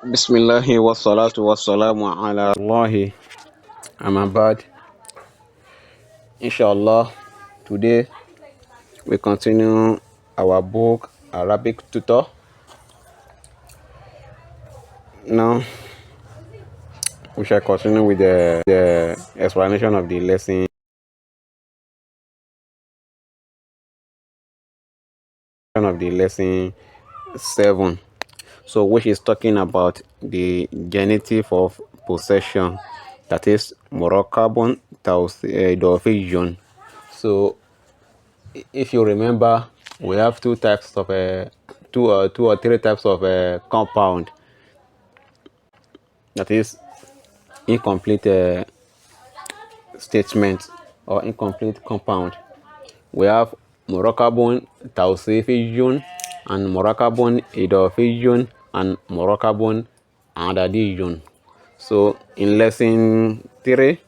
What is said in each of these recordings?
Bismillahi wassalatu wassalamu ala Allahi Amabad. Inshallah, today we continue our book Arabic Tutor. Now we shall continue with the explanation of the lesson 7. So which is talking about the genitive of possession, that is Moroccan Tawfijon. So if you remember, we have two or three types of compound, that is incomplete statement or incomplete compound. We have Moroccan Tawfijon and Moroccan Idofijun and Moroccan Adadijun. So in lesson 3,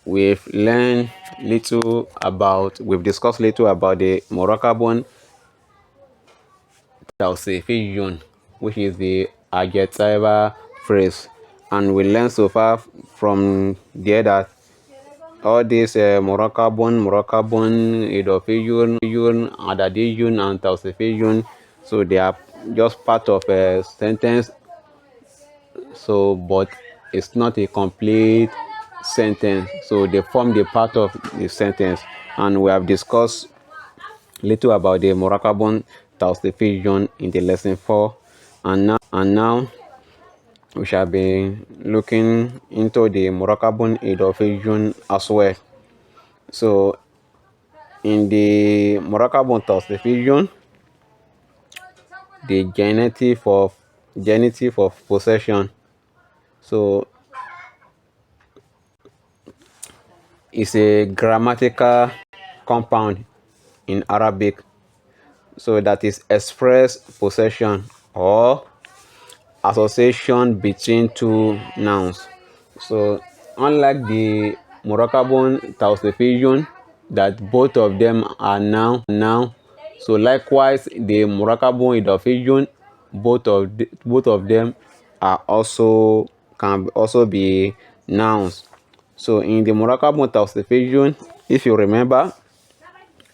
we've discussed little about the Moroccan Tawsifiyun, which is the adjectival phrase, and we learned so far from there that all these Moroccan, Idofiyun, Adadiyun, and Tawsifiyun, so they are just part of a sentence. So, but it's not a complete sentence. So they form the part of the sentence, and we have discussed little about the Moroccan Tawsifiyun in the lesson 4, and now we shall be looking into the Moroccan Idofiyun as well. So in the Moroccan Tawsifiyun, the genitive of possession, so it's a grammatical compound in Arabic, so that is express possession or association between two nouns. So unlike the Moroccan Tawsifiyun, that both of them are noun, so likewise the Moroccan Idofiyun, both of them can also be nouns. So in the Moroccan Tawsifiyun, if you remember,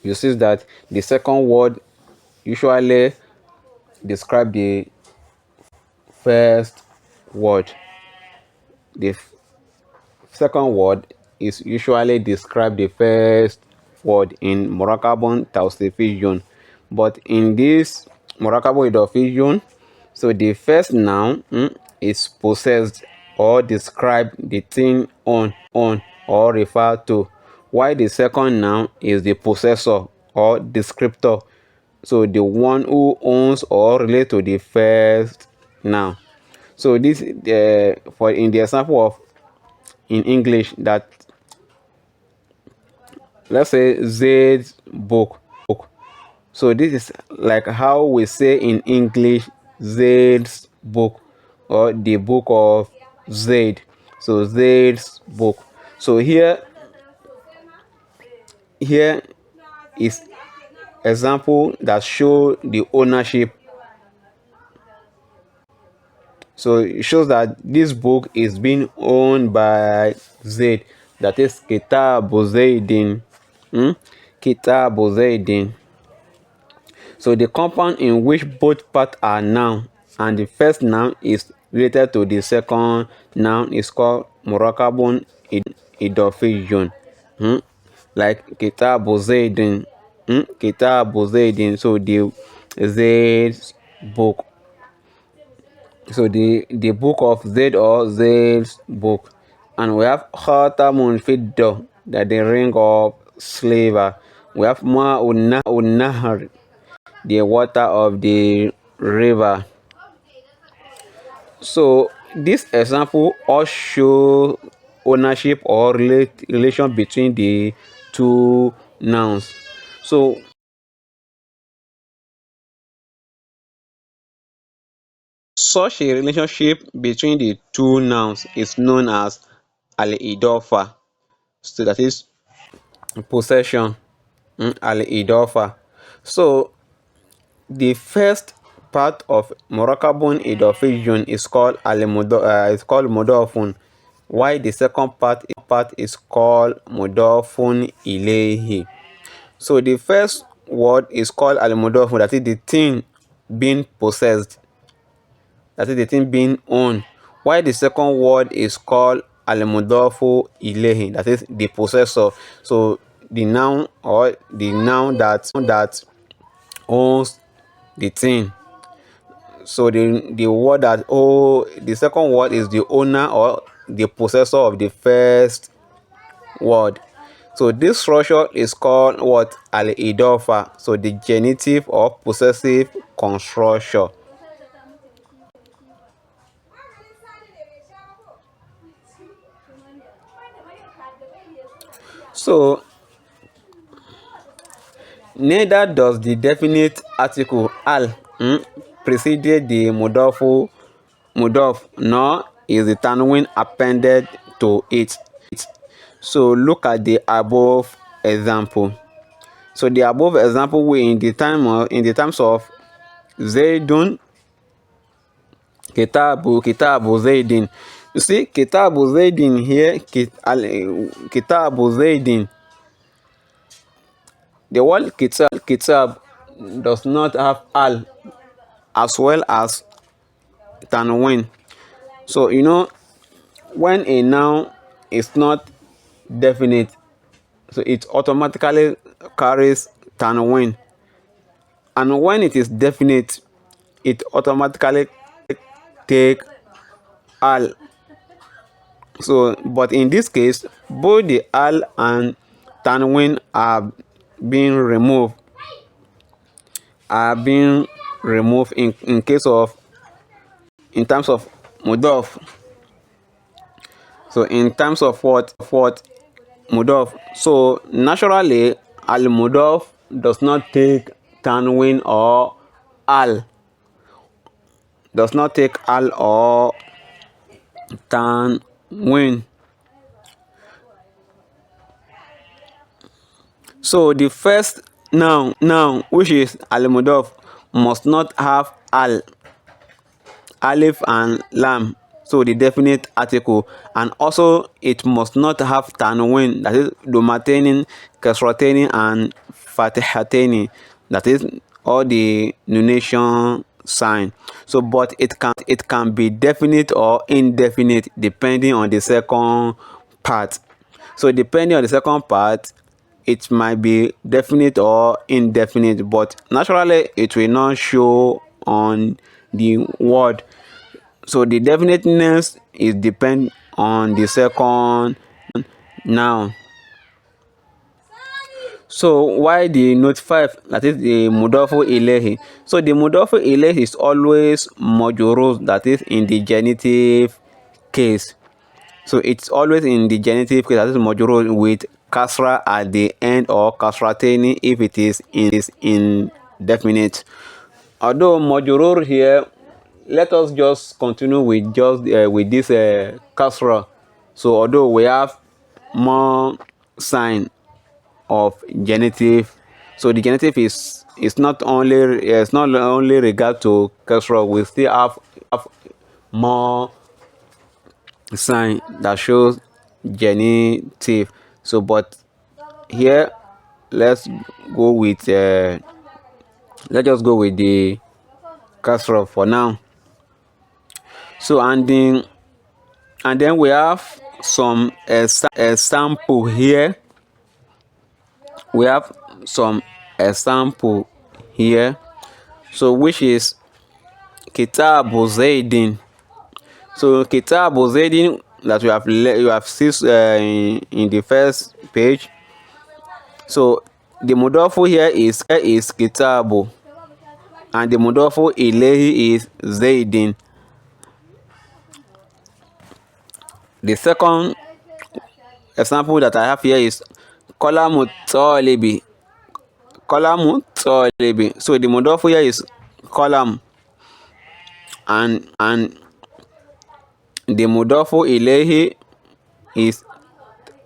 you see that the second word usually describe the first word. The second word is usually describe the first word in Moroccan Tawsifiyun, but in this Moroccan Idofiyun, so the first noun is possessed or describe the thing on or refer to, while the second noun is the possessor or descriptor, so the one who owns or relate to the first noun. So this for in the example of in English, that let's say Zaid's book. So this is like how we say in English Zaid's book or the book of Zaid. So Zaid's book. So here is example that show the ownership. So it shows that this book is being owned by Zaid. That is Kitabu Zaidin. Kitabu Zaidin. So the compound in which both parts are noun and the first noun is related to the second noun is called Moroccan Idofiyun. Like Kitabu Zaidin. Kitabu Zaidin. So the Zaid's book. So the book of Zaid or Zaid's book. And we have Khatamun Fiddo, that the ring of slaver. We have Ma'un Nahar, the water of the river. So this example all show ownership or relation between the two nouns. So such a relationship between the two nouns is known as al-idofa. So that is possession. Al-idofa. So the first part of murakabun idafiyun is called mudafun, while the second part is called mudafun ilayhi. So the first word is called al-mudafun, that is the thing being possessed, that is the thing being owned, while the second word is called al-mudafu ilayhi, that is the possessor. So the noun, or the noun that owns the thing. So the word that the second word is the owner or the possessor of the first word. So this structure is called what? Al-idafa. So the genitive or possessive construction. So neither does the definite article al preceded the mudaf, nor is the tanwin appended to it. So look at the above example. So the above example will in the terms of Zaidun, kitabu Zaidin. You see kitabu Zaidin here, kitabu Zaidin. The word kitab does not have al as well as tanwin. So you know, when a noun is not definite, so it automatically carries tanwin, and when it is definite, it automatically take al. So but in this case, both the al and tanwin are being removed in case of, in terms of mudaf. So in terms of what mudaf, so naturally al mudaf does not take tanwin or al, does not take al or tanwin. So the first noun, which is al mudaf, must not have al, alif and lam, so the definite article, and also it must not have tanwin, that is domateni, kasrateni and fatihateni, that is all the nunation sign. So but it can be definite or indefinite depending on the second part. So depending on the second part, it might be definite or indefinite, but naturally it will not show on the word. So the definiteness is depend on the second noun. So why the note 5, that is the mudafu ilayhi? So the mudafu ilayhi is always majrur, that is in the genitive case. So it's always in the genitive case, that is majrur with kasra at the end or kasrateni if it is indefinite. Although majrur here, let us just continue with with this kasra. So although we have more sign of genitive, so the genitive is not only regard to kasra, we still have more sign that shows genitive. So but here let's go with let's just go with the kasra for now. So and then we have some example here. We have some example here, so which is kitabu Zaidin. So kitabu Zaidin, that you have seen in the first page. So the mudafu here is kitabu, and the mudafu ilayhi is Zaidin. The second example that I have here is kolamu talibi. So the mudafu here is kolam, and the mudafu ilayhi is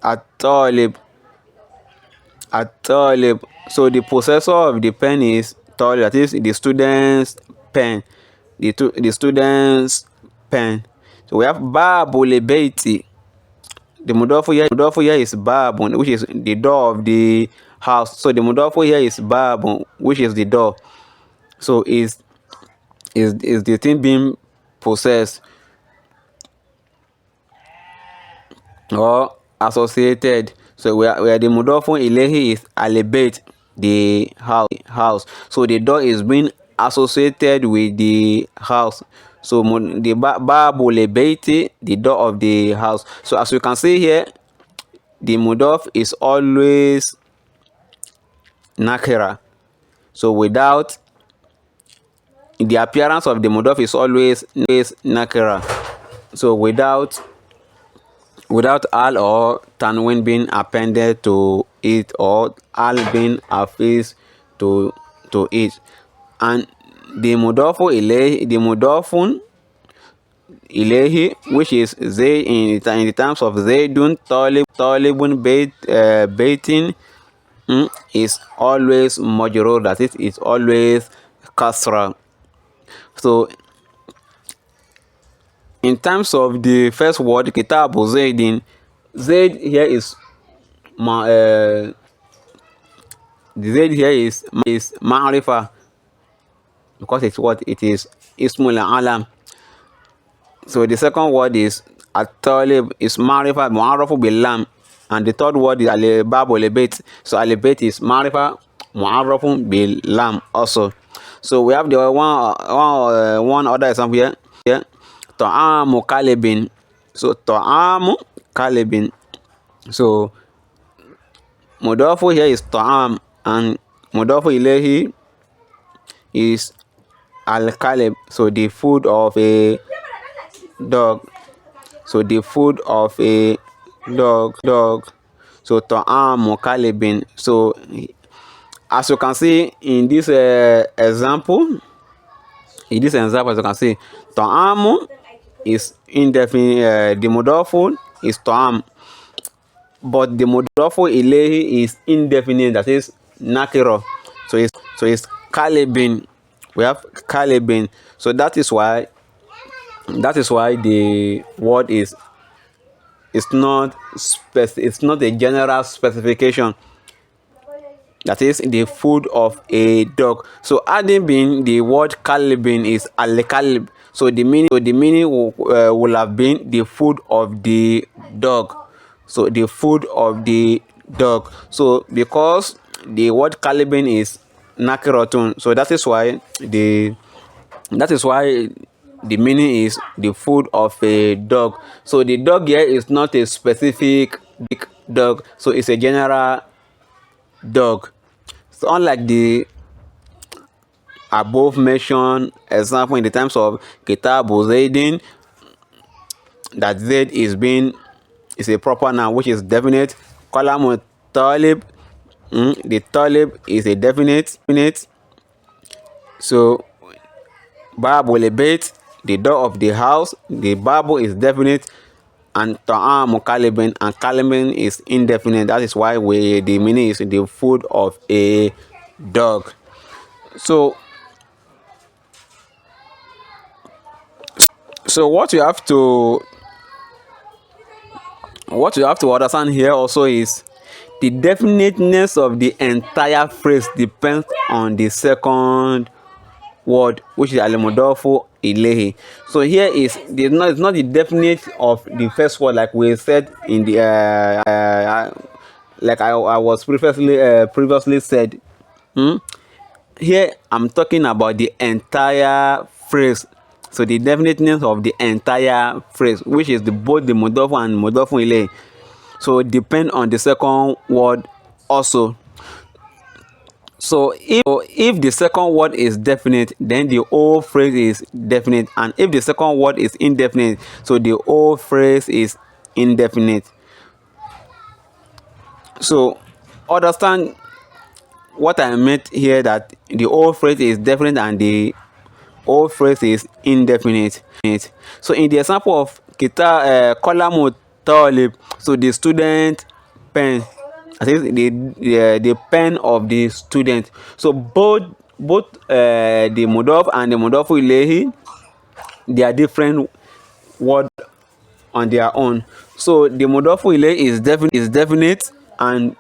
at-talib. So the possessor of the pen is talib, that is the student's pen, the student's pen. So we have babul baiti. The mudafu here is babun, which is the door of the house. So the mudafu here is babun, which is the door. So is the thing being possessed or associated. So where the mudafu ilehi is alibate, the house. So the door is being associated with the house. So the babu lebeiti, the door of the house. So as you can see here, the mudaf is always nakira. So without the appearance of the mudaf is always nakira. So without al or tanwin being appended to it, or al being affixed to it. And the mudafun ilayhi, which is Zayd in the terms of Zaydun talibun baitin, is always majrur, that is, it's always kasra. So in terms of the first word, kitabu Zaydin, Zayd here is the Zayd here is ma'rifa, because it's what it is ismul alam. So the second word is at-talib, is ma'rifa mu'arrafu bil lam, and the third word is al-bab wal-bayt. So al-bayt is ma'rifa mu'arrafu bil lam also. So we have the one other example here. Ta'amu kalibin. So ta'amu kalibin. So mudafu here is ta'am, and mudafu ilayhi is al-kalib. So the food of a dog. So the food of a dog. So ta'amu kalibin. So as you can see in this example, as you can see, ta'amu is indefinite. The mudafu is ta'am, but the mudafu ilayhi is indefinite, that is nakira. So it's kalibin. We have kalibin. So that is why the word is not a general specification, that is the food of a dog. So adding bin, the word kalibin is al-kalib. So the meaning will have been the food of the dog. So the food of the dog. So because the word kalibin is nakiratun, so that is why the meaning is the food of a dog. So the dog here is not a specific dog, so it's a general dog. So unlike the above mentioned example in the terms of kitabu Zaydin, that Zayd is a proper noun which is definite. Qalamu talib, the talib is a definite. So babu lebait, the door of the house, the babu is definite, and ta'amu kalibin, and kalibin is indefinite. That is why the meaning is the food of a dog. So what you have to understand here also is the definiteness of the entire phrase depends on the second word, which is al-mudafu ilayhi. So here it's not the definite of the first word, like we said in the like I was previously said. Here I'm talking about the entire phrase. So the definiteness of the entire phrase, which is both the mudafu and mudafu ilayhi. So depend on the second word also. So if the second word is definite, then the whole phrase is definite, and if the second word is indefinite, so the whole phrase is indefinite. So understand what I meant here, that the whole phrase is definite and the whole phrase is indefinite. So in the example of qalamu talib, so the student pen, I think the pen of the student. So both both the mudaf and the mudafu ilayhi, they are different word on their own. So the mudafu ilayhi is definite, and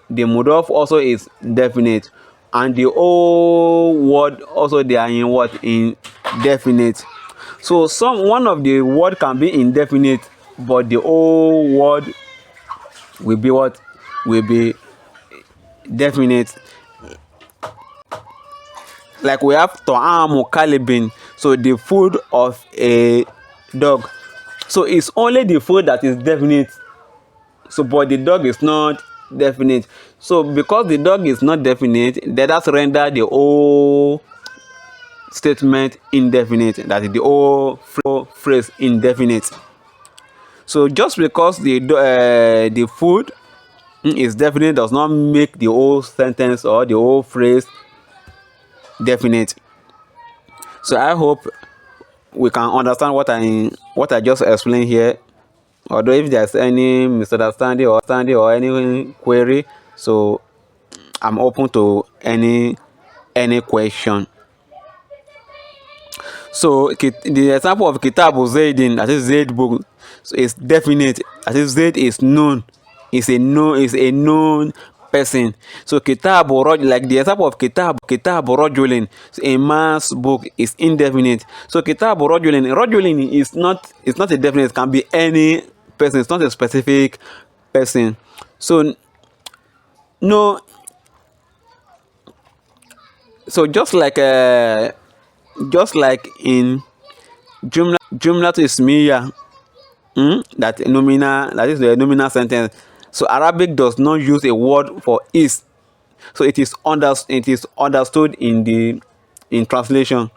the mudaf also is definite, and the whole word also they are in what, indefinite. So one of the word can be indefinite, but the whole word will be what, will be definite. Like we have ta'amu kalibin, so the food of a dog. So it's only the food that is definite, so but the dog is not definite. So because the dog is not definite, that's render the whole statement indefinite, that is the whole phrase indefinite. So just because the food is definite does not make the whole sentence or the whole phrase definite. So I hope we can understand what I just explained here. Although if there's any misunderstanding or any query, so I'm open to any question. So the example of Kitabu Zaidin, that is Zaid book, so is definite. That is Zaid is known, is a known person. So Kitabu Rajul, like the example of Kitabu Rajulin, so a man's book, is indefinite. So Kitabu Rajulin is not, it's not a definite, it can be any person, it's not a specific person. So no, so just like in Jumla to Ismiya, that is the nominal sentence. So Arabic does not use a word for is, so it is understood in translation.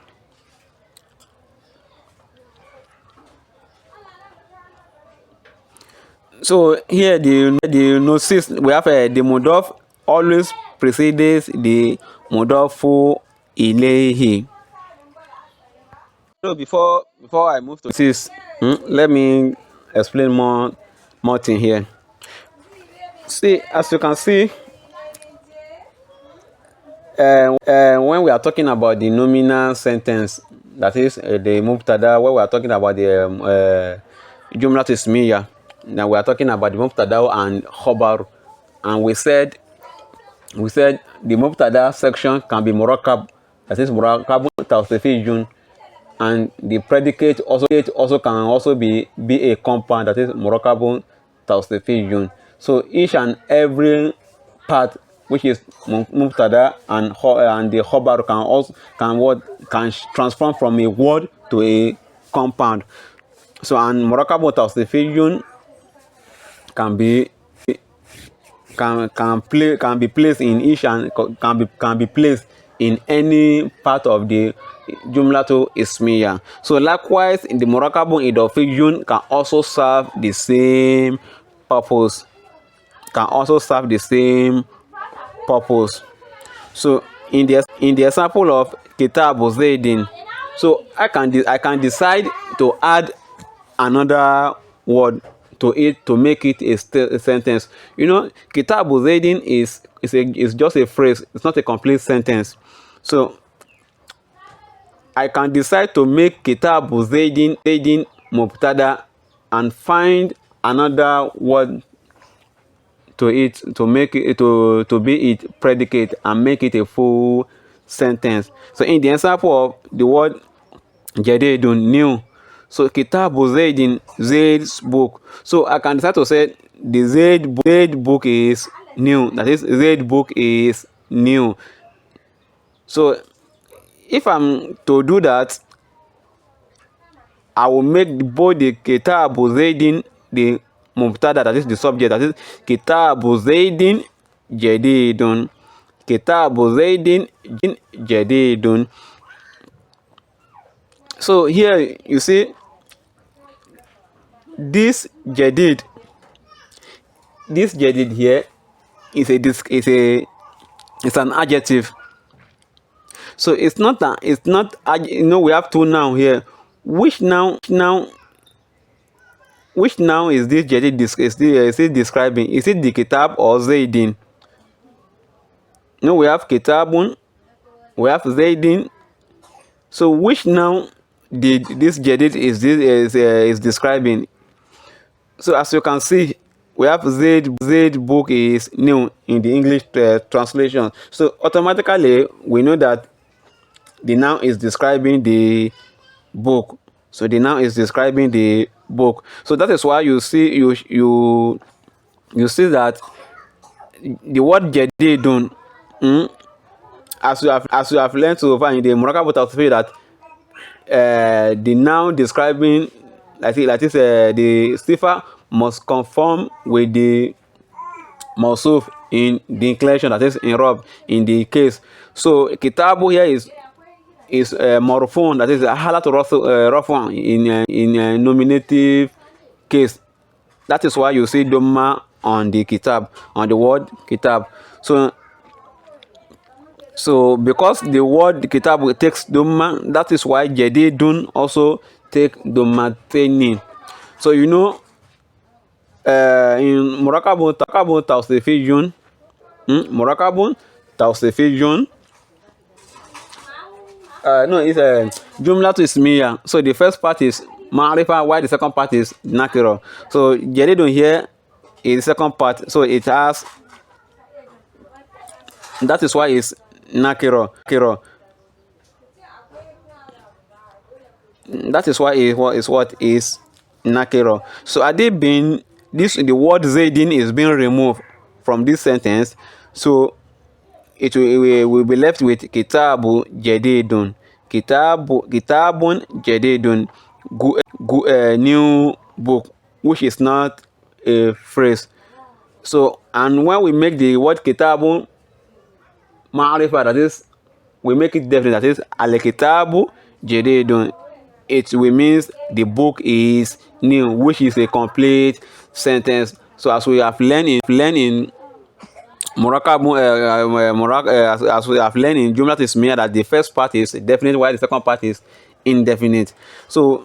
So here the notice we have the mudaf always precedes the mudafu ilayhi. So before I move to this, let me explain more thing here. See, as you can see, when we are talking about the nominal sentence, that is the mubtada, when we are talking about the jumla ismiya, now we are talking about the mubtada and khobar, and we said the mubtada section can be murakkab, that is murakkab tawsifiyun, and the predicate also can also be a compound, that is murakkabun tawsifiyun. So each and every part, which is mubtada and the khobar, can transform from a word to a compound. So and murakkabun tawsifiyun can be placed in each and can be placed in any part of the jumlatu ismiya. So likewise, in the murakkabun idafiyun can also serve the same purpose. So in the example of Kitabu Zaidin, so I can decide to add another word to it to make it a sentence. You know, Kitabu Zaidin is just a phrase. It's not a complete sentence. So I can decide to make Kitabu Zaidin mubtada and find another word to it to make it to be it predicate and make it a full sentence. So in the example of the word jadidun, new, so Kitabu Zaidin, Zaid's book, so I can decide to say the Zaid book is new, that is Zaid book is new. So if I'm to do that, I will make both the Kitabu Zaidin the mubtada, that is the subject, that is Kitabu Zaidin jadidun, Kitabu Zaidin jadidun. So here you see this jadid here is an adjective. So it's not you know, we have two noun here. Which noun is this jadid is it describing? Is it the kitab or zaidin? No, we have kitabun we have Zaidin. So which noun did this Jadid is describing? So as you can see, we have Zaid book is new in the English translation. So automatically we know that the noun is describing the book. So the noun is describing the book. So that is why you see you see that the word Jadidun, as you have learned so far in the Murakab Tafsir, that the noun describing like this the sifa must conform with the Mausuf in the inclination, that is in Rob in the case. So Kitabu here is Morphon, that is a halat Rafun in nominative case. That is why you see Doma on the Kitab, on the word Kitab. So because the word Kitab takes Doma, that is why Jadidun also take Domateni. So you know in Murakabun Tausifijun, Murakabun Tausifijun, no, it's a Jumla to Ismiya. So the first part is Ma'rifa, while the second part is Nakiro. So Jadidun here is the second part. So it has, that is why it's Nakiro. That is why it is what is Nakiro. So had they been this, the word Zaidin is being removed from this sentence, so it will be left with Kitabu Jadidun. Kitabun Jadidun, new book, which is not a phrase. So and when we make the word Kitabun Ma'rifa, that is, we make it definite, that is Al-Kitabu Jadidun, it will means the book is new, which is a complete sentence. So as we have learned in as we have learned in Jumla Ismiya, that the first part is definite while the second part is indefinite. So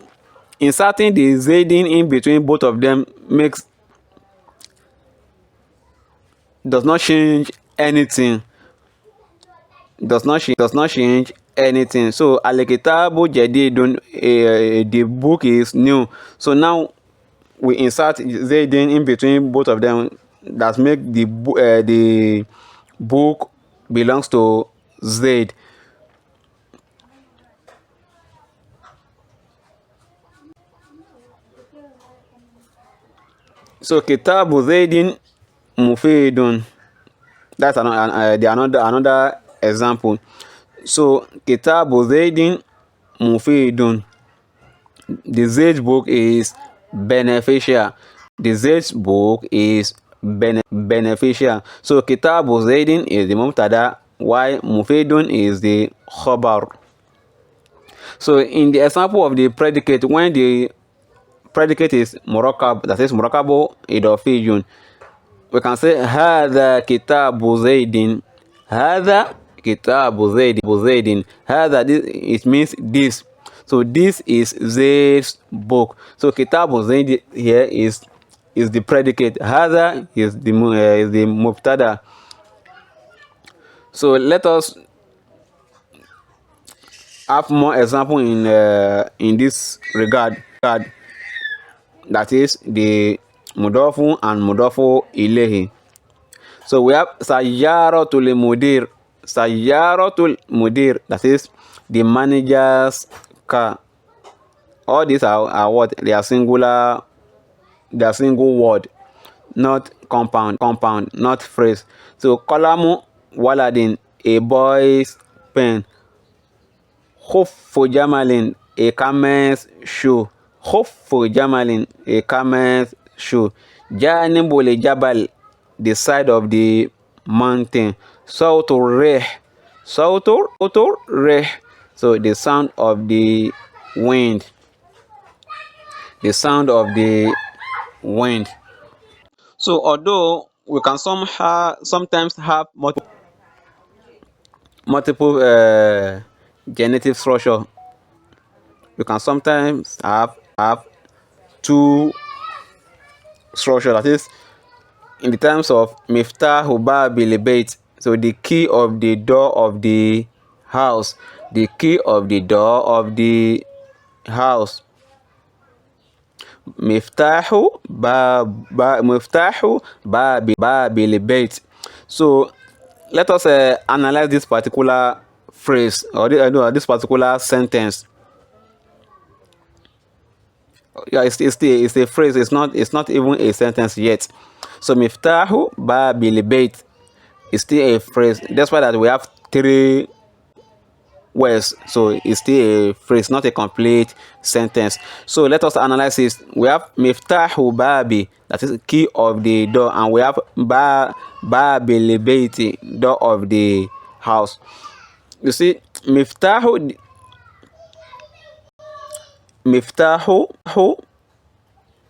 inserting the Zaidin in between both of them does not change anything. Does not change anything. So Al-Kitabu Jadidun, the book is new. So now we insert Zaidin in between both of them, that make the book belongs to Zaid. So Kitabu Zaidin Mufidun, that's another example. So Kitabu Zaidin Mufidun, the Zaid book is beneficial. The Zaid book is beneficial. So Kitabu Zaidin is the Mubtada, while Mufidun is the Khabar. So in the example of the predicate, when the predicate is Murakab, that is Murakabu Idofiyun, we can say Hadha Kitabu Zaidin. Hadha Kitabu Zaidin. Hadha, this, it means this. So this is Zaid's book. So Kitabu Zaid here is the predicate. Hadha is the Mubtada. So let us have more example in this regard. That is the Mudafu and Mudafu Ilehi. So we have Sayyaratul Mudir. Sayyaratul Mudir, that is the manager's car. All these are what? They are singular, they are single word, not compound, not phrase. So Kalamu Waladin, a boy's pen. Khuffu Jamalin, a camel's shoe. Khuffu Jamalin, a camel's shoe. Janibul Jabal, the side of the mountain. Sautur Reh, Sautur Reh, so the sound of the wind. The sound of the wind. So although we can sometimes have multiple genitive structure, we can sometimes have two structure, that is in the terms of Miftah Babil Bait, so the key of the door of the house. The key of the door of the house. Miftahu babil bait. So let us analyze this particular phrase or this particular sentence. Yeah, it's a phrase. It's not even a sentence yet. So miftahu babil bait is still a phrase. That's why that we have three words, so it's still a phrase, not a complete sentence. So let us analyze this. We have miftahu babi, that is key of the door, and we have babil baiti, door of the house. You see, miftahu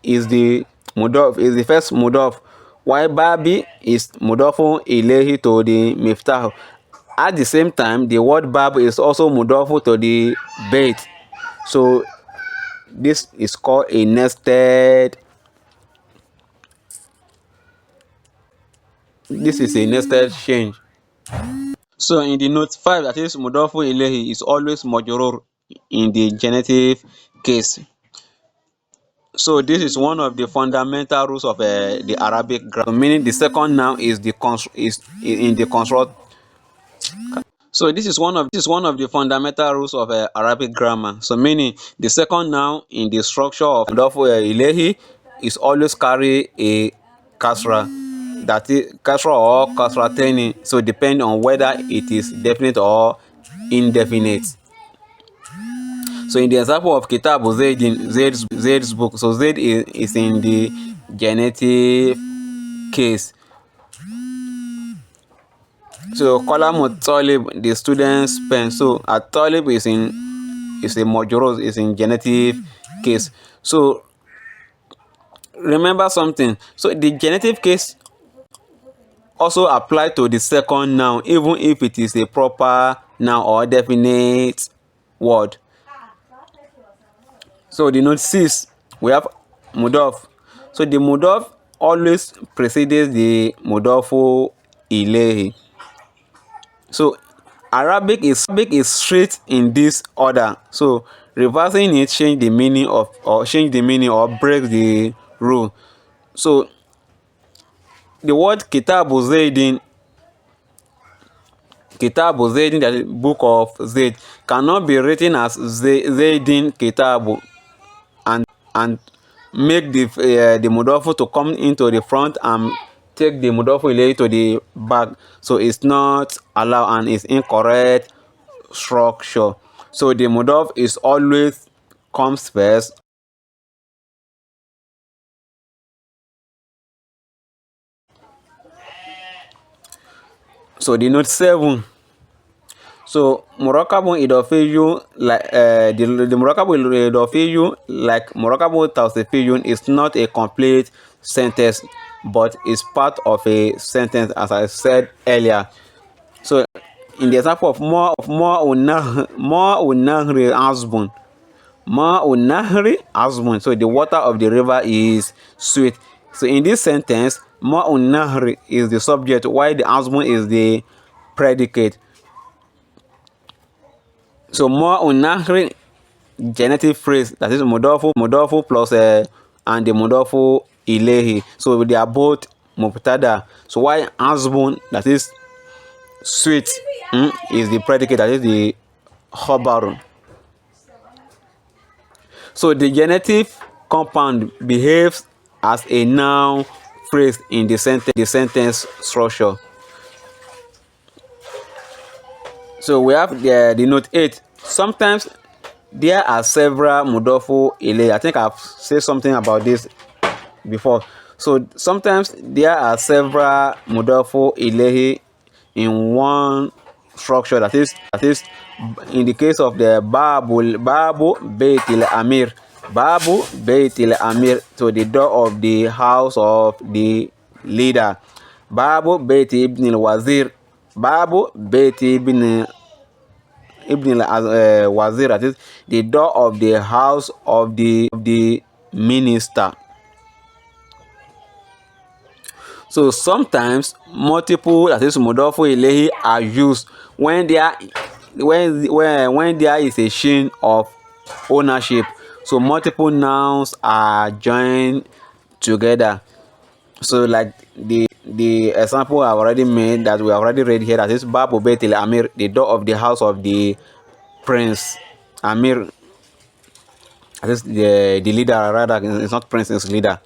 is the mudaf, is the first mudaf, while babi is mudafu ilayhi to the miftahu. At the same time, the word bab is also mudafu to the bait. So this is called a nested. This is a nested change. So in the note 5, that is mudafu ilayhi is always majrur in the genitive case. So this is one of the fundamental rules of the Arabic grammar. Meaning the second noun is in the construct. So this is one of the fundamental rules of Arabic grammar. So meaning the second noun in the structure of mudafu ilayhi is always carry a kasra, that is kasra or kasrateni. So depending on whether it is definite or indefinite. So in the example of Kitab Zaid's book, so Zaid is in the genitive case. So Qalamu Talib, the student's pen. So a Talib is a majorus, is in genitive case. So remember something. So the genitive case also apply to the second noun, even if it is a proper noun or definite word. So the note 6, we have mudaf. So the mudaf always precedes the mudafu ilayhi. So Arabic is straight in this order. So reversing it change the meaning or break the rule. So the word Kitabu Zaidin, that is book of Zaid, cannot be written as Zaidin Kitabu and make the mudafu to come into the front and take the mudafu ilayhi to the back. So it's not allowed and it's incorrect structure. So the mudaf is always comes first. So the note 7. So murakabun idafiyun, like the murakabun idafiyun, like murakabun tawsifiyun, is not a complete sentence, but is part of a sentence, as I said earlier. So in the example of ma'unahri azbun, azbun, so the water of the river is sweet. So in this sentence, ma'unahri is the subject, while the azbun is the predicate. So ma'unahri, genitive phrase, that is mudafu plus and the mudafu ilayhi. So they are both mubtada. So why azbun, that is sweet, is the predicate, that is the khabar. So the genitive compound behaves as a noun phrase in the sentence structure. So we have the note 8. Sometimes there are several mudafu ilayhi. I think I've said something about this before. So sometimes there are several mudafu ilayhi in one structure, that is in the case of the babu baitil amir, to the door of the house of the leader. Babu baiti ibn al wazir, babu baiti ibn al wazir, that is the door of the house of the minister. So sometimes multiple, that is mudafu ilayhi, are used when there when there is a chain of ownership, so multiple nouns are joined together. So like the example I've already made, that we have already read here, that is Babu Betil Amir, the door of the house of the prince Amir. That is the leader, rather. It's not prince, it's leader.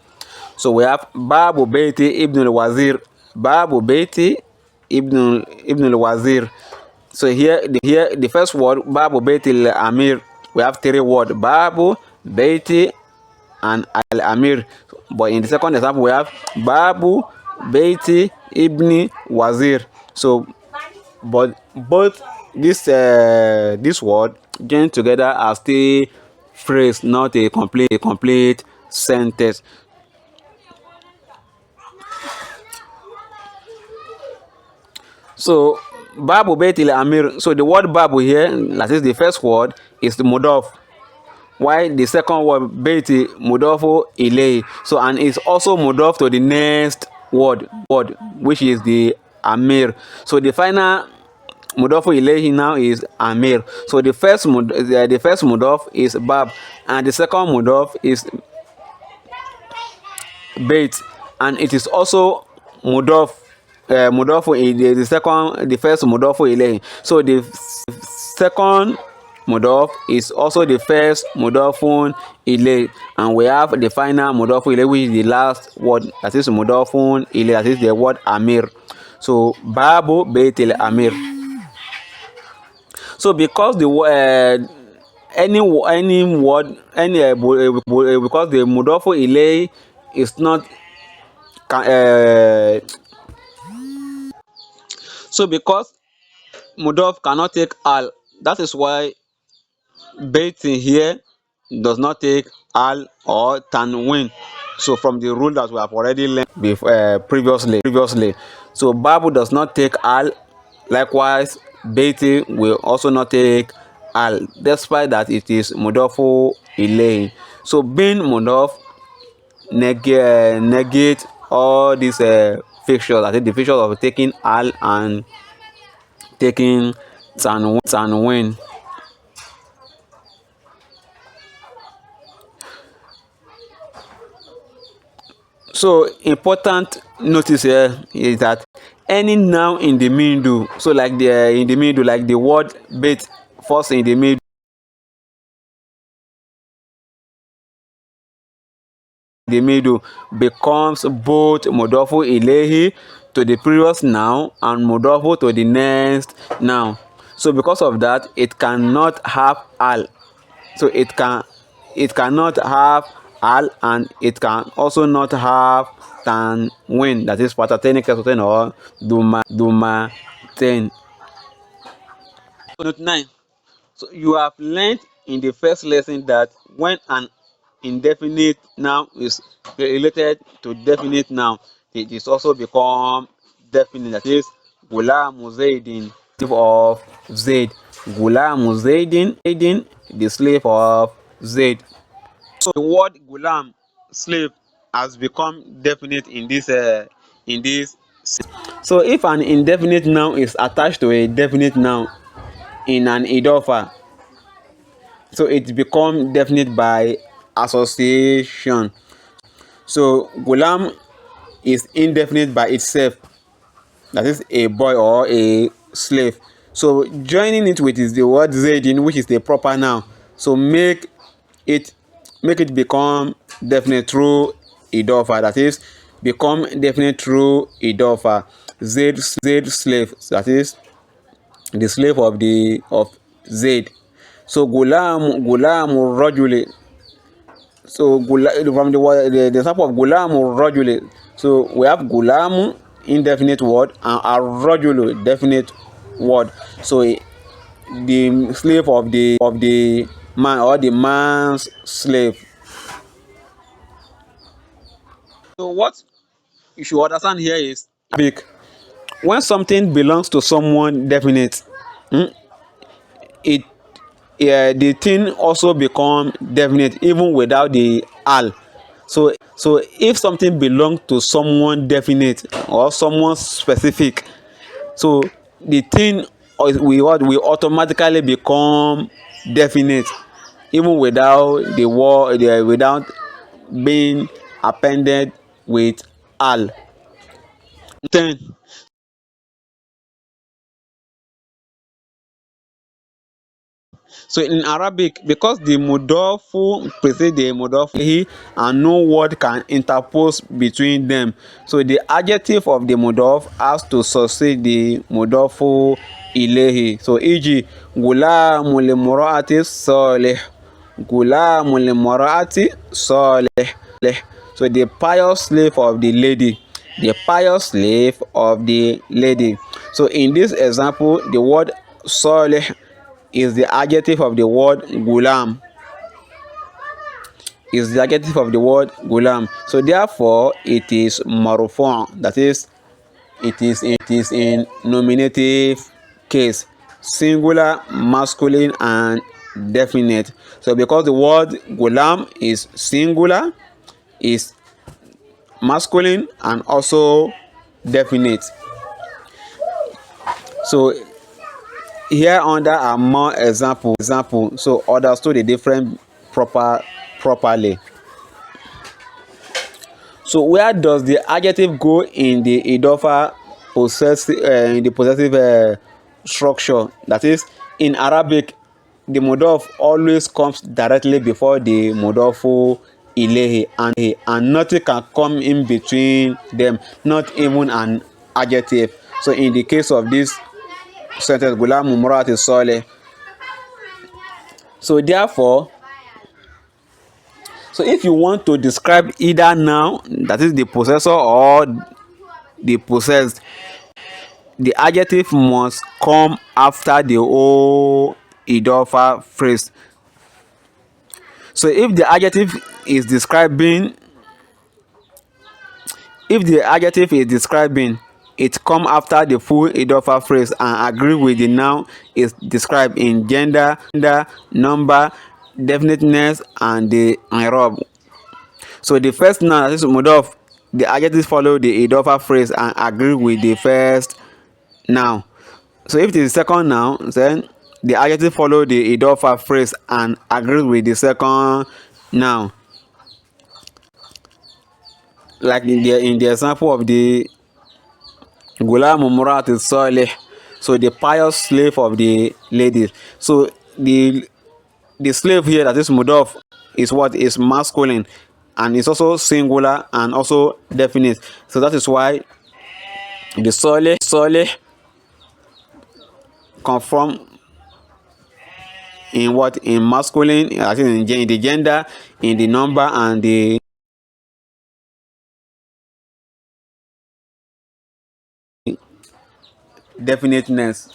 So we have Babu Beiti Ibn al-Wazir. Babu Beiti Ibn al-Wazir. So here the first word Babu Beiti al-Amir. We have three words: Babu, Beiti, and al-Amir. But in the second example we have Babu Beiti Ibn Wazir. So but both this word joined together are still phrase, not a complete sentence. So Babu Betil Amir. So the word Babu here, that is the first word, is the Mudaf, while the second word Beti Mudafu Ilay. So and it's also Mudaf to the next word, which is the Amir. So the final Mudafu Ilayhi now is Amir. So the first Mudaf is Bab, and the second Mudaf is Bait, and it is also Mudaf. Mudafu the first Mudafu Ilayhi. So the second Mudaf is also the first Mudafun Ilayhi, and we have the final Mudafu Ilayhi, which is the last word, that is Mudafun Ilayhi, that is the word Amir. So Babu Baitil Amir. So because the any word because the Mudafu Ilayhi is not so because Mudaf cannot take al, that is why Baiting here does not take al or tanwin. So from the rule that we have already learned previously, so Babu does not take al. Likewise, Baiting will also not take al, despite that it is Mudafu Ilay. So being Mudaf negate all these fixtures. I think the fixtures of taking al and taking tanwin. So important notice here is that any noun in the middle, so like in the middle, like the word bait first in the middle becomes both Mudafu Ilayhi to the previous noun and Mudafu to the next noun. So because of that, it cannot have al. So it cannot have al, and it can also not have tanwin, that is patateni kesoten or duma ten. So note 9. So you have learned in the first lesson that when an indefinite noun is related to definite noun, it is also become definite. That is Gulamu Zaidin, slave of Zaid. Gulamu Zaidin, the slave of Zaid. So the word Gulam, slave, has become definite in this. So if an indefinite noun is attached to a definite noun in an idofa, so it become definite by association. So Gulam is indefinite by itself, that is a boy or a slave. So joining it with is the word Zaidin, which is the proper noun. So make it become definite through idofa, that is become definite through idofa. Zaid slave, that is the slave of Zaid. So gulamu rajuli. So from the example of gulamu rajuli, so we have gulamu indefinite word and a rajulu definite word. So the slave of the man, or the man's slave. So what you should understand here is when something belongs to someone definite, it the thing also become definite even without the al. So if something belongs to someone definite or someone specific, so the thing we automatically become definite, even without the word, without being appended with al. 10. So in Arabic, because the mudafu precedes the mudafu ilayhi and no word can interpose between them, so the adjective of the mudaf has to succeed the mudafu ilayhi. So e.g. gulamul mura'ati salih, gulamul mura'ati salih. So the pious slave of the lady, the pious slave of the lady. So in this example, the word salih is the adjective of the word gulam, is the adjective of the word gulam. So therefore it is marfu', that is, it is in nominative case, singular, masculine and definite. So because the word gulam is singular, is masculine and also definite. So here under are more example. So understood the different properly. So where does the adjective go in the idafa possessive structure? That is, in Arabic, the mudaf always comes directly before the mudafu ilayhi, and nothing can come in between them, not even an adjective. So in the case of this sentence, gulam murati saleh. So therefore, so if you want to describe either noun, that is the possessor, or the possessed, the adjective must come after the whole idafa phrase. So if the adjective is describing, it come after the full idafa phrase and agree with the noun is described in gender, number, definiteness and the i'rab. So the first noun, that is mudaf, the adjective follow the idafa phrase and agree with the first noun. So if it is the second noun, then the adjective follow the idafa phrase and agree with the second noun. Like in the example of the gulam murati salih, so the pious slave of the lady. So the slave here, that is mudaf, is what is masculine and it's also singular and also definite. So that is why the salih confirm in what, in masculine, I think in the gender, in the number and the definiteness.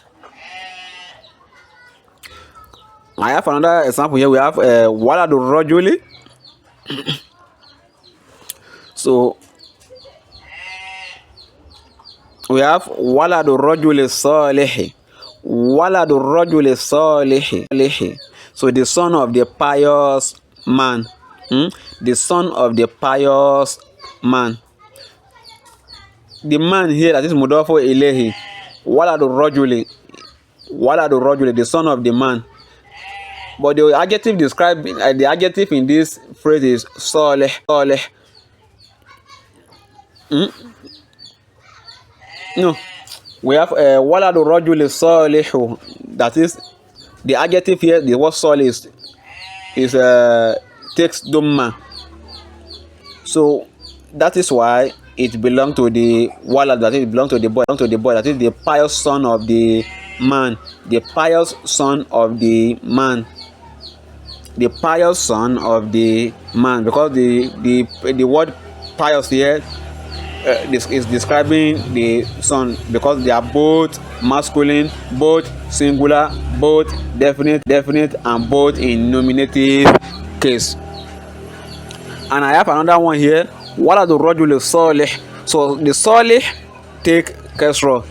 I have another example here. We have waladu rajuli. So we have waladu rajuli salih, waladu rajuli salih. So the son of the pious man, the son of the pious man. The man here, that is mudafu ilayhi, waladu rajuli, the son of the man. But the adjective describing the adjective in this phrase is salih. No, we have waladu rajuli salihu, that is the adjective here, the word salih is takes dhamma. So that is why it belongs to the walad, that it belongs to the boy, that is the pious son of the man, the pious son of the man, the pious son of the man, because the word pious here this is describing the son, because they are both masculine, both singular, both definite and both in nominative case. And I have another one here, waladu rajuli salih. So the salih take kasra,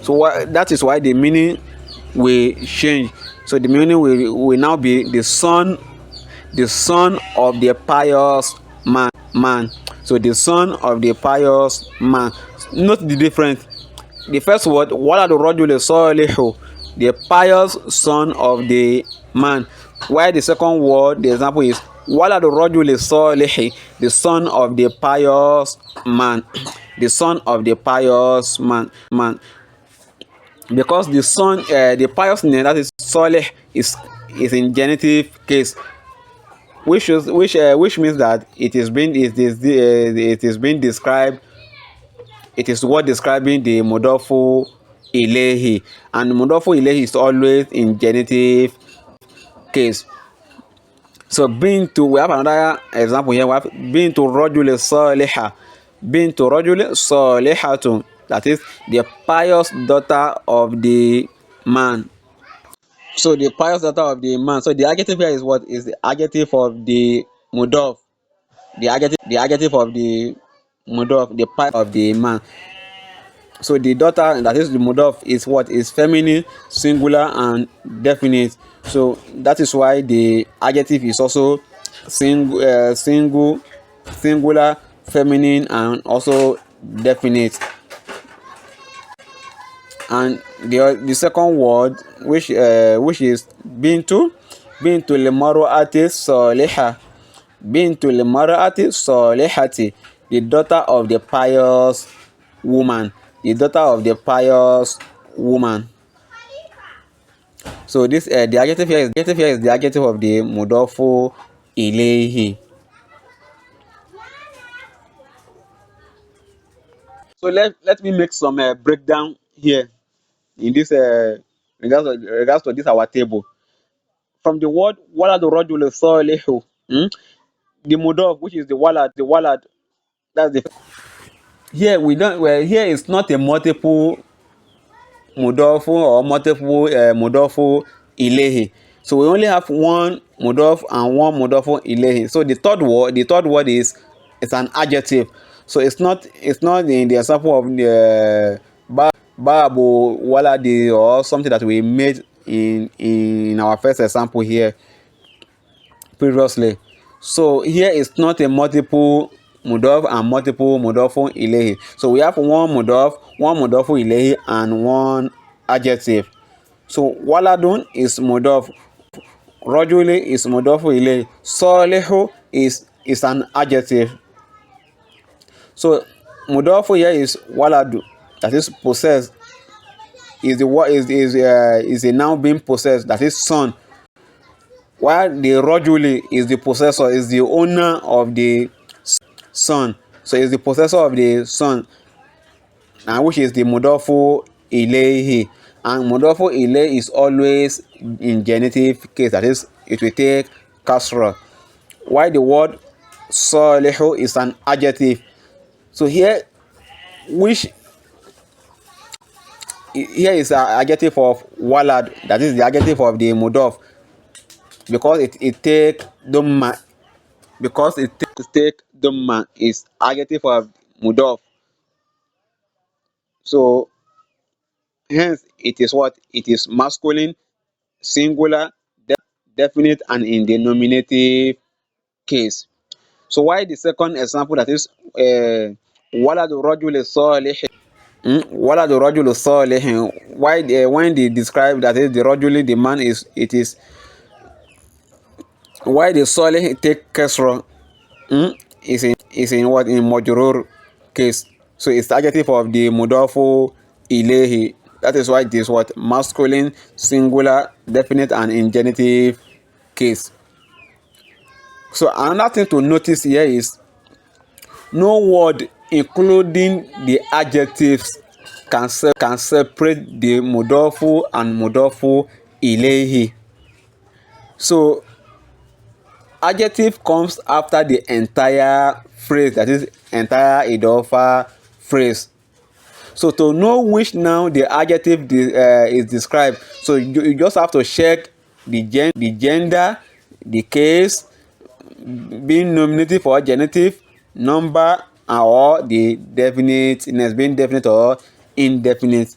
so that is why the meaning will change. So the meaning will now be the son of the pious man. So the son of the pious man. Note the difference. The first word, waladu rajuli salihu, the pious son of the man. While the second word, the example is waladu rajuli solihi, the son of the pious man. The son of the pious man. Because the son, the pious name, that is solih, is in genitive case, which means that it is being described. It is what describing the mudafu ilehi, and mudafu ilehi is always in genitive case. So being to, we have another example here. We have being to rajul saliha, being to rajul salihatu, that is the pious daughter of the man. So the pious daughter of the man. So the adjective here is what is the adjective of the mudaf. The adjective of the mudaf, the pious of the man. So the daughter, that is the mudaf, is what is feminine, singular, and definite. So that is why the adjective is also singular, feminine, and also definite. And the second word, which is bintu limar'ati salihah, bintu limar'ati salihati, the daughter of the pious woman, the daughter of the pious woman. So this the adjective here is the adjective of the mudafu ilayhi. So let me make some breakdown here in this regards to this our table. From the word walad rajul salihu, the mudaf, which is the walad, that's the, here we don't, well, here is not a multiple mudafu or multiple mudafu ilehi. So we only have one mudaf and one mudafu ilehi. So the third word is an adjective. So it's not in the example of the babu waladi or something that we made in our first example here previously. So here is not a multiple mudaf and multiple mudafu ilehi. So we have one mudafu ilehi, and one adjective. So waladun is mudaf, rajuli is mudafu ilehi, salihu is an adjective. So mudafu here is waladu, that is possessed, is the what is a noun being possessed, that is son. While the rajuli is the possessor, is the owner of the son. So it's the possessor of the son, and which is the mudafu ilayhi. And mudafu ilayhi is always in genitive case, that is it will take kasra. While the word salihu is an adjective. So here is an adjective of walad, that is the adjective of the mudaf, because it take dhamma, because it take dhamma is adjective of mudaf. So hence it is what, it is masculine, singular, definite, and in the nominative case. So why the second example, that is waladu rajul salih, waladu rajul salih, why when they describe, that is the rajuli, the man, is why the salih take kasra, is in what, in majrur case. So it's the adjective of the mudafu ilayhi. That is why it is what, masculine, singular, definite, and in genitive case. So another thing to notice here is no word including the adjectives can separate the mudafu and mudafu ilayhi. So adjective comes after the entire phrase, that is entire idofa phrase. So to know which noun the adjective is described, so you just have to check the gender, the case, being nominative or genitive, number, or the definiteness, being definite or indefinite.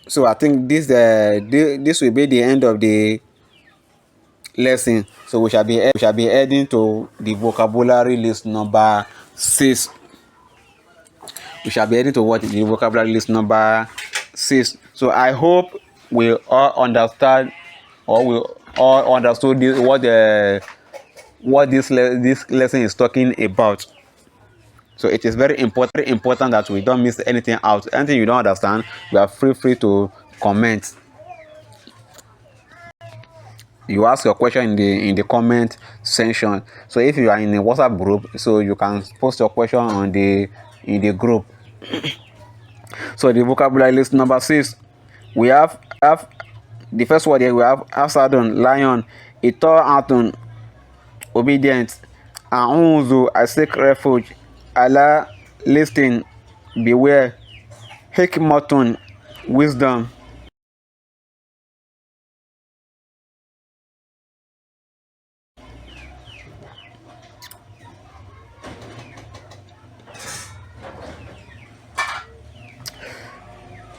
So I think this will be the end of the lesson. So we shall be heading to the vocabulary list number 6. we shall be heading to what the vocabulary list number 6. So I hope we all understand, or we all understood this, what this lesson is talking about. So it is very important that we don't miss anything out. Anything you don't understand, you are free to comment. You ask your question in the comment section. So if you are in a WhatsApp group, so you can post your question on in the group. So the vocabulary list number 6, we have the first word here. We have asadun, lion, ito'atun, obedient, a'udhu, I seek refuge, Allah, listen, beware, hikmatun, wisdom,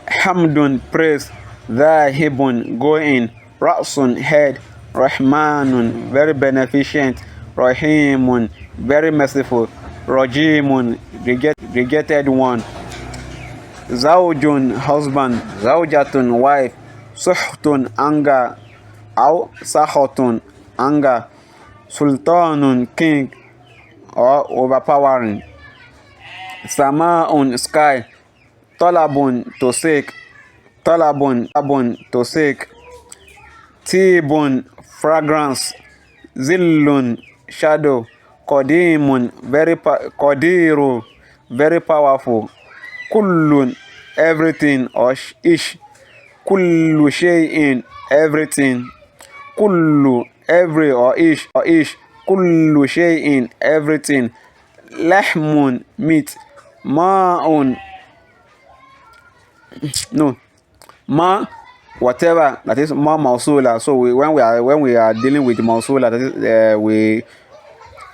hamdun, praise, dhahibun, going, ra'sun, head, rahmanun, very beneficent, rahimun, very merciful, rajimun, rejected one, zawjun, husband, zawjatun, wife, suhtun, anger, aw sahotun, anger, sultanun, king or overpowering, samaun, sky, talabun, to seek, talabun to seek, tibun, fragrance, zillun, shadow, qadimun, qadiru, very powerful, kullun, everything or ish, kullu shay'in, everything, kullu, every or ish, kullu shay'in, everything, lahmun, meat, ma'un, no, ma, whatever, that is ma mausula. So when we are dealing with mausula, that is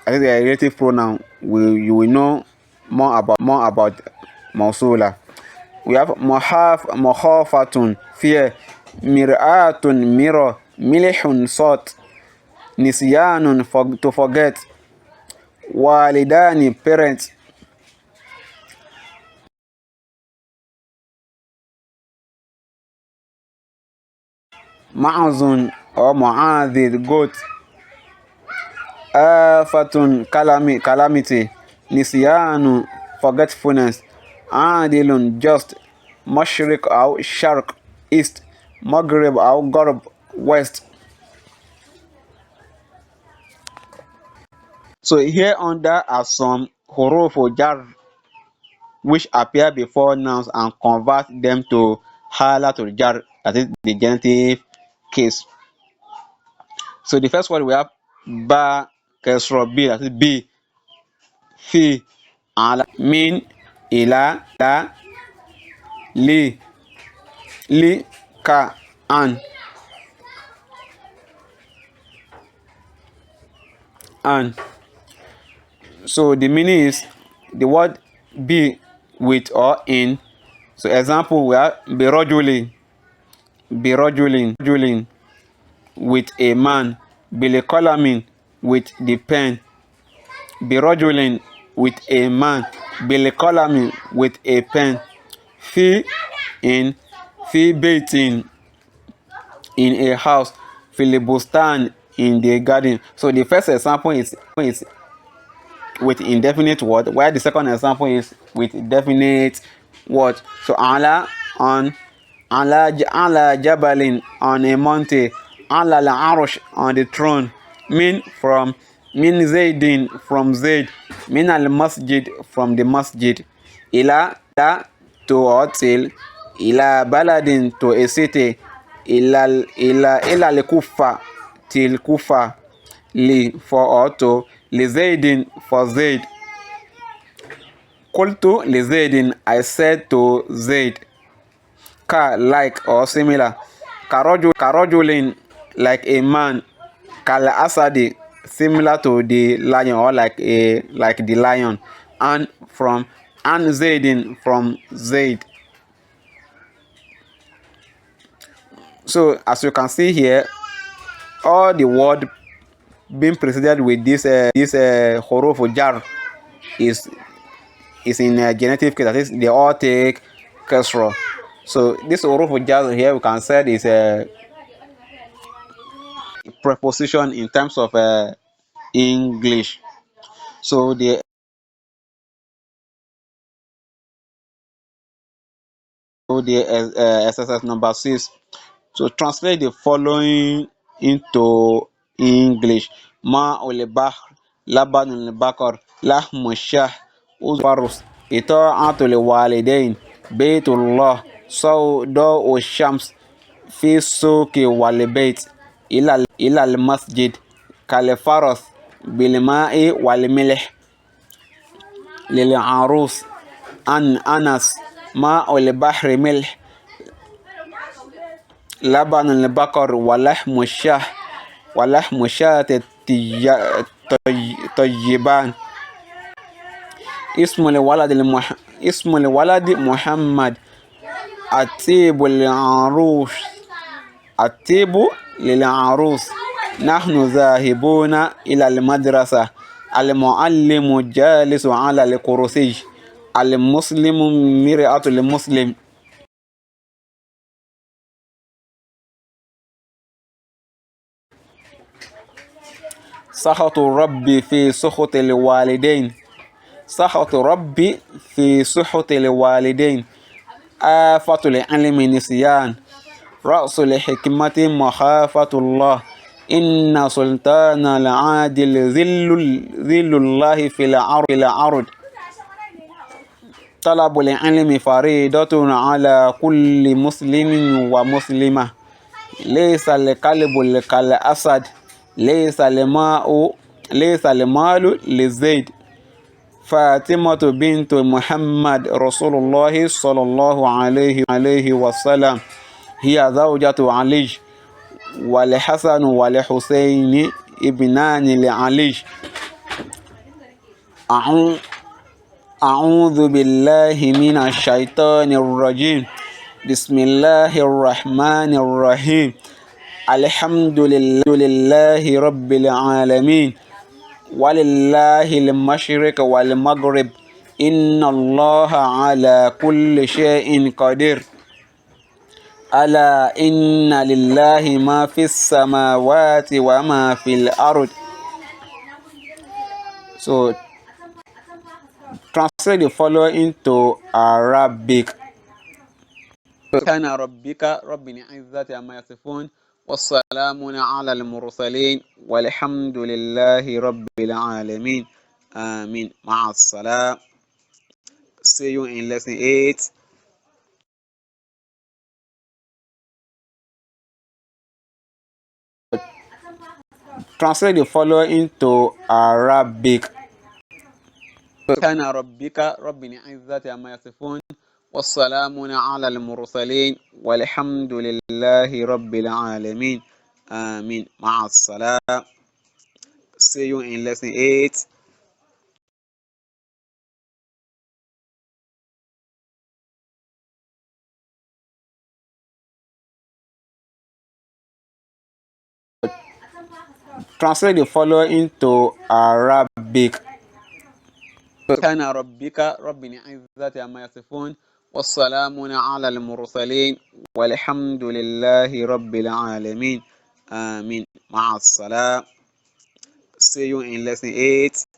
I think the relative pronoun, you will know more about mausula. We have mahafatun, fear, mir'atun, mirror, milihun, salt, nisyanun, to forget, walidani, parents, ma'azun or mu'adhid, goat, afatun, calamity, nisyanu, forgetfulness, adilun, just, mashriq or sharq, east, maghrib or gharb, west. So here under are some huruf or jar which appear before nouns and convert them to hala to jar, that is the genitive case. So the first one we have ba, kasra, b, that is b, fi, ala, min, ila, la, li, ka, an. So the meaning is the word be with or in. So example, we have birojuli, with a man, bilikolamin, with the pen, birojulin, with a man, bilikolamin, with a pen, fi, in, fi baitin, in a house, filibustan, in the garden. So the first example is with indefinite word, while the second example is with definite word. So ala, on, ala jabalin, on a mountain, ala la arush, on the throne, min, from, min zaidin, from zaid, min al masjid, from the masjid, ila, to or till, ila baladin, to a city, ila al kufa, till kufa, li, for or to, li zaidin, for zaid, qultu li zaidin, I said to zaid, ka, like or similar, karojulin, like a man, kal asadi, similar to the lion or like the lion, and from, an zaidin, from zaid. So as you can see here, all the word being preceded with this huruf jar is is in a genitive case, that is, they all take kasra. So this huruf jar here we can say is a preposition in terms of English. So the exercise number 6. So translate the following into English. Ma ul bahr, laban ul bakar, lahm shah, uzfarus, ita'atul walidain, baytullah, sawda shams, fi suki wal bayt, ila al masjid, kalifaras, bilma'i wal milh, lil arus, an anas, ma ul bahri milh, لبن البقر ولحم الشاة طيبان اسم الولد محمد الطيب للعروس نحن ذاهبون إلى المدرسة المعلم جالس على الكرسي المسلم مرآة المسلم سخط ربي في سخط الوالدين سخط ربي في سخط الوالدين آفة العلم نسيان رأس الحكمة مخافة الله إن سلطان العادل ذل الله في الأرض طلب العلم فريضة على كل مسلم ومسلمة ليس الكلب كالأسد ليس المال للزيد فاطمة بنت محمد رسول الله صلى الله عليه وسلم هي زوجة علي والحسن والحسين ابنان لعلي أعوذ بالله من الشيطان الرجيم بسم الله الرحمن الرحيم الحمد لله رب العالمين ولله المشرق والمغرب إن الله على كل شيء قدير ألا إن لله ما في السماوات وما في الأرض. So translate the following into Arabic. كان ربك رب العزة عما يصفون والسلام على المرسلين والحمد لله رب العالمين آمين مع السلام. See you in lesson 8. Translate the following into Arabic. كان ربك رب العزة عما يصفون والسلام على المرسلين والحمد لله رب العالمين. آمين مع السلام. See you in lesson 8. Translate the following into Arabic. كان ربك رب العزة عما يصفون والسلام على المرسلين والحمد لله رب العالمين. آمين مع السلام. See you in lesson 8.